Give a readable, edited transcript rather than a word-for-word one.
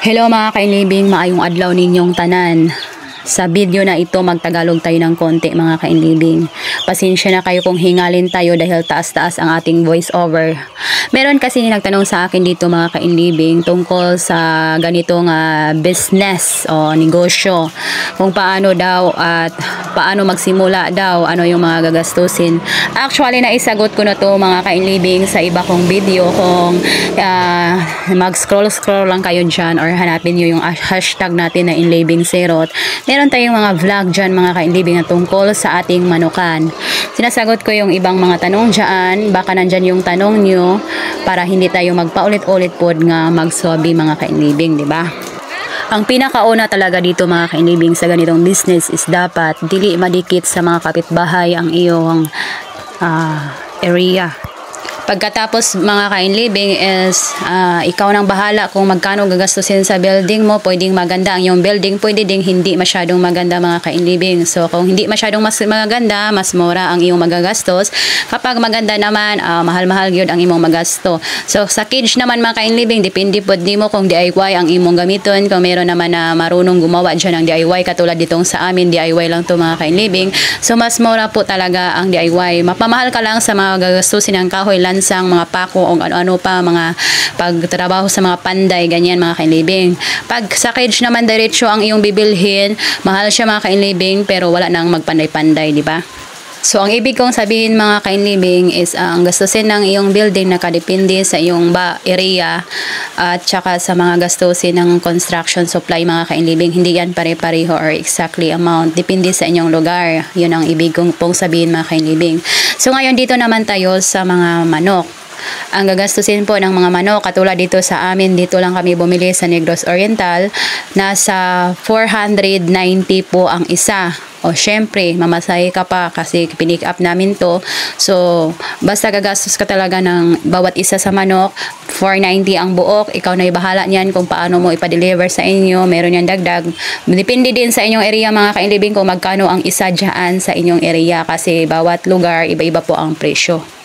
Hello mga kainlibing, maayong adlaw ninyong tanan. Sa video na ito, magtagalog tayo ng konti mga kainlibing. Pasensya na kayo kung hingalin tayo dahil taas-taas ang ating voice over. Meron kasi nagtanong sa akin dito mga kainlibing tungkol sa ganitong business o negosyo. Kung paano daw at paano magsimula daw, ano yung mga gagastusin. Actually, naisagot ko na to mga kainlibing sa iba kong video. Kung mag-scroll lang kayo dyan or hanapin nyo yung hashtag natin na inlibingserot. Meron tayong mga vlog dyan mga kainlibing na tungkol sa ating manukan. Sinasagot ko yung ibang mga tanong dyan. Baka nandyan yung tanong nyo para hindi tayo magpaulit-ulit po nga magsabi mga kainlibing, di ba? Ang pinakauna talaga dito mga kainlibing sa ganitong business is dapat dili madikit sa mga kapitbahay ang iyong area. Pagkatapos mga kainlibing is ikaw nang bahala kung magkano gagastusin sa building mo. Pwedeng maganda ang iyong building, pwede ding hindi masyadong maganda mga kainlibing. So kung hindi masyadong maganda, mas mura ang iyong magagastos. Kapag maganda naman, mahal-mahal yun ang imong magasto. So sa cage naman mga kainlibing, depende po di mo kung DIY ang imong gamiton. Kung meron naman na marunong gumawa dyan ng DIY, katulad ditong sa amin, DIY lang to mga kainlibing. So mas mura po talaga ang DIY. Mapamahal ka lang sa mga gagastusin ng kahoy, sang mga pako o ano-ano pa, mga pagtrabaho sa mga panday, ganyan mga kainlibing. Pag sa cage naman diretso ang iyong bibilhin, mahal siya mga kainlibing pero wala nang magpanday-panday, di ba? So ang ibig kong sabihin mga kainlibing is ang gastusin ng iyong building nakadepende sa iyong area at saka sa mga gastusin ng construction supply mga kainlibing. Hindi yan pare-pareho or exactly amount. Depende sa inyong lugar. Yun ang ibig kong sabihin mga kainlibing. So ngayon dito naman tayo sa mga manok. Ang gagastusin po ng mga manok, katulad dito sa amin, dito lang kami bumili sa Negros Oriental, nasa 490 po ang isa. O syempre, mamasahe ka pa kasi pinick up namin to. So, basta gagastos ka talaga ng bawat isa sa manok, 490 ang buok. Ikaw na ibahala niyan kung paano mo ipa-deliver sa inyo. Meron yan dagdag. Depende din sa inyong area mga kainlibing kung magkano ang isa dyan sa inyong area kasi bawat lugar, iba-iba po ang presyo.